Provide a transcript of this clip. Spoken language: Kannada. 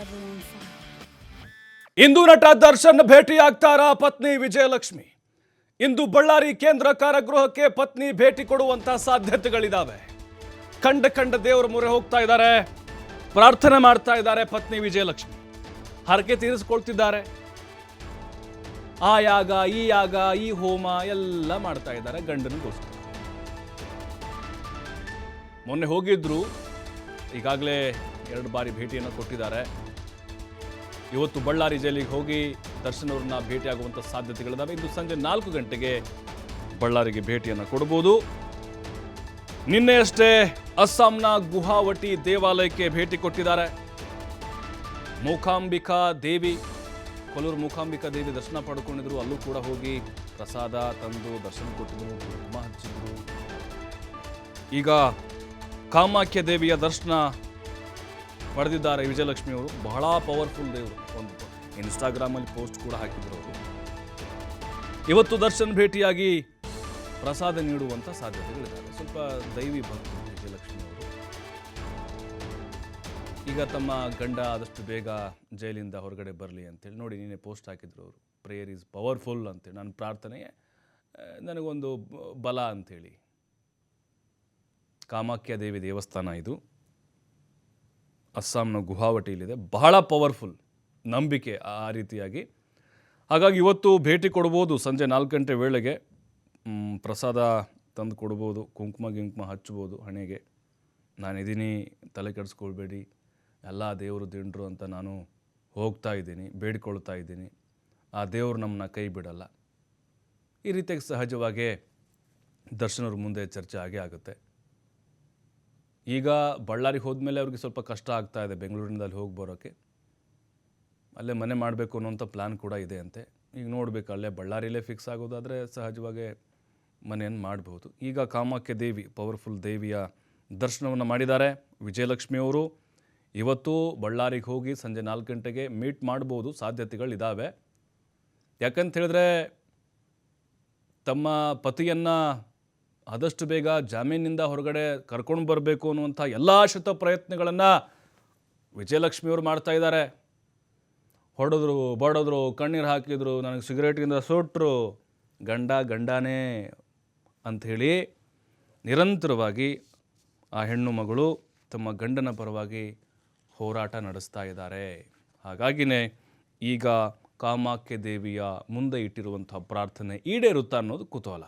everyone fine. ಇಂದು ನಟ ದರ್ಶನ್ ಭೇಟಿಯಾಗ್ತಾರ ಪತ್ನಿ ವಿಜಯಲಕ್ಷ್ಮಿ. ಇಂದು ಬಳ್ಳಾರಿ ಕೇಂದ್ರ ಕಾರಾಗೃಹಕ್ಕೆ ಪತ್ನಿ ಭೇಟಿ ಕೊಡುವಂತ ಸಾಧ್ಯತೆಗಳಿದಾವೆ. ಕಂಡ ದೇವರ ಮೊರೆ ಹೋಗ್ತಾ ಇದ್ದಾರೆ, ಪ್ರಾರ್ಥನೆ ಮಾಡ್ತಾ ಇದ್ದಾರೆ ಪತ್ನಿ ವಿಜಯಲಕ್ಷ್ಮಿ. ಹರಕೆ ತೀರಿಸಿಕೊಳ್ತಿದ್ದಾರೆ. ಆ ಯಾಗ ಈ ಹೋಮ ಎಲ್ಲ ಮಾಡ್ತಾ ಇದ್ದಾರೆ ಗಂಡನಿಗೋಸ್ಕರ. ಮೊನ್ನೆ ಹೋಗಿದ್ರು, ಈಗಾಗಲೇ 2 ಬಾರಿ ಭೇಟಿಯನ್ನು ಕೊಟ್ಟಿದ್ದಾರೆ. ಇವತ್ತು ಬಳ್ಳಾರಿ ಜೈಲಿಗೆ ಹೋಗಿ ದರ್ಶನ್ ಅವ್ರನ್ನ ಭೇಟಿಯಾಗುವಂಥ ಸಾಧ್ಯತೆಗಳಿದ್ದಾವೆ. ಇಂದು ಸಂಜೆ 4 ಗಂಟೆಗೆ ಬಳ್ಳಾರಿಗೆ ಭೇಟಿಯನ್ನು ಕೊಡಬಹುದು. ನಿನ್ನೆಯಷ್ಟೇ ಅಸ್ಸಾಂನ ಗುವಾಹಟಿ ದೇವಾಲಯಕ್ಕೆ ಭೇಟಿ ಕೊಟ್ಟಿದ್ದಾರೆ. ಮೂಕಾಂಬಿಕಾ ದೇವಿ, ಕೊಲ್ಲೂರು ಮೂಕಾಂಬಿಕಾ ದೇವಿ ದರ್ಶನ ಪಡ್ಕೊಂಡಿದ್ರು. ಅಲ್ಲೂ ಕೂಡ ಹೋಗಿ ಪ್ರಸಾದ ತಂದು ದರ್ಶನ ಕೊಟ್ಟಿದ್ರು, ಕುಂಕುಮ ಹಚ್ಚಿದ್ರು. ಈಗ ಕಾಮಾಖ್ಯ ದೇವಿಯ ದರ್ಶನ ಪಡೆದಿದ್ದಾರೆ ವಿಜಯಲಕ್ಷ್ಮಿ ಅವರು. ಬಹಳ ಪವರ್ಫುಲ್ ದೇವರು. ಒಂದು ಇನ್ಸ್ಟಾಗ್ರಾಮಲ್ಲಿ ಪೋಸ್ಟ್ ಕೂಡ ಹಾಕಿದ್ರು ಅವರು. ಇವತ್ತು ದರ್ಶನ್ ಭೇಟಿಯಾಗಿ ಪ್ರಸಾದ ನೀಡುವಂಥ ಸಾಧ್ಯತೆಗಳಿದ್ದಾವೆ. ಸ್ವಲ್ಪ ದೈವಿ ಭಕ್ತರು ವಿಜಯಲಕ್ಷ್ಮಿ ಅವರು. ಈಗ ತಮ್ಮ ಗಂಡ ಆದಷ್ಟು ಬೇಗ ಜೈಲಿಂದ ಹೊರಗಡೆ ಬರಲಿ ಅಂತೇಳಿ ನೋಡಿ ನಿನ್ನೆ ಪೋಸ್ಟ್ ಹಾಕಿದ್ರು ಅವರು. ಪ್ರೇಯರ್ ಈಸ್ ಪವರ್ಫುಲ್ ಅಂತೇಳಿ. ನನ್ನ ಪ್ರಾರ್ಥನೆ ನನಗೊಂದು ಬಲ ಅಂಥೇಳಿ. ಕಾಮಾಖ್ಯ ದೇವಿ ದೇವಸ್ಥಾನ ಇದು, ಅಸ್ಸಾಂನ ಗುವಾಹಟಿಯಲ್ಲಿದೆ. ಬಹಳ ಪವರ್ಫುಲ್ ನಂಬಿಕೆ ಆ ರೀತಿಯಾಗಿ. ಹಾಗಾಗಿ ಇವತ್ತು ಭೇಟಿ ಕೊಡ್ಬೋದು. ಸಂಜೆ 4 ಗಂಟೆ ವೇಳೆಗೆ ಪ್ರಸಾದ ತಂದು ಕೊಡ್ಬೋದು, ಕುಂಕುಮ ಹಚ್ಬೋದು ಹಣೆಗೆ. ನಾನಿದ್ದೀನಿ, ತಲೆ ಕೆಡಿಸ್ಕೊಳ್ಬೇಡಿ, ಎಲ್ಲ ದೇವರು ದಿಂಡ್ರು ಅಂತ ನಾನು ಹೋಗ್ತಾ ಇದ್ದೀನಿ, ಬೇಡಿಕೊಳ್ತಾ ಇದ್ದೀನಿ. ಆ ದೇವರು ನಮ್ಮನ್ನ ಕೈ ಬಿಡಲ್ಲ. ಈ ರೀತಿಯಾಗಿ ಸಹಜವಾಗಿ ದರ್ಶನವ್ರ ಮುಂದೆ ಚರ್ಚೆ ಆಗೇ ಆಗುತ್ತೆ. ಈಗ ಬಳ್ಳಾರಿಗೆ ಹೋದ್ಮೇಲೆ ಅವ್ರಿಗೆ ಸ್ವಲ್ಪ ಕಷ್ಟ ಆಗ್ತಾ ಇದೆ ಬೆಂಗಳೂರಿನಲ್ಲಿ ಹೋಗಿ ಬರೋಕ್ಕೆ. ಅಲ್ಲೇ ಮನೆ ಮಾಡಬೇಕು ಅನ್ನೋಂಥ ಪ್ಲ್ಯಾನ್ ಕೂಡ ಇದೆ ಅಂತೆ. ಈಗ ನೋಡಬೇಕು, ಅಲ್ಲೇ ಬಳ್ಳಾರಿಯಲ್ಲೇ ಫಿಕ್ಸ್ ಆಗೋದಾದರೆ ಸಹಜವಾಗಿ ಮನೆಯನ್ನು ಮಾಡಬಹುದು. ಈಗ ಕಾಮಾಖ್ಯ ದೇವಿ, ಪವರ್ಫುಲ್ ದೇವಿಯ ದರ್ಶನವನ್ನು ಮಾಡಿದ್ದಾರೆ ವಿಜಯಲಕ್ಷ್ಮಿಯವರು. ಇವತ್ತು ಬಳ್ಳಾರಿಗೆ ಹೋಗಿ ಸಂಜೆ 4 ಗಂಟೆಗೆ ಮೀಟ್ ಮಾಡ್ಬೋದು, ಸಾಧ್ಯತೆಗಳಿದ್ದಾವೆ. ಯಾಕಂತ ಹೇಳಿದ್ರೆ ತಮ್ಮ ಪತಿಯನ್ನು ಆದಷ್ಟು ಬೇಗ ಜಾಮೀನಿನಿಂದ ಹೊರಗಡೆ ಕರ್ಕೊಂಡು ಬರಬೇಕು ಅನ್ನುವಂಥ ಎಲ್ಲ ಶತ ಪ್ರಯತ್ನಗಳನ್ನು ವಿಜಯಲಕ್ಷ್ಮಿಯವರು ಮಾಡ್ತಾ ಇದ್ದಾರೆ. ಹೊಡೆದ್ರು, ಬಡಿದ್ರು, ಕಣ್ಣೀರು ಹಾಕಿದ್ರು, ನನಗೆ ಸಿಗರೇಟಿಂದ ಸುಟ್ಟರು, ಗಂಡನೇ ಅಂಥೇಳಿ ನಿರಂತರವಾಗಿ ಆ ಹೆಣ್ಣು ಮಗಳು ತಮ್ಮ ಗಂಡನ ಪರವಾಗಿ ಹೋರಾಟ ನಡೆಸ್ತಾ ಇದ್ದಾರೆ. ಹಾಗಾಗಿನೇ ಈಗ ಕಾಮಾಖ್ಯ ದೇವಿಯ ಮುಂದೆ ಇಟ್ಟಿರುವಂಥ ಪ್ರಾರ್ಥನೆ ಈಡೇರುತ್ತಾ ಅನ್ನೋದು ಕುತೂಹಲ.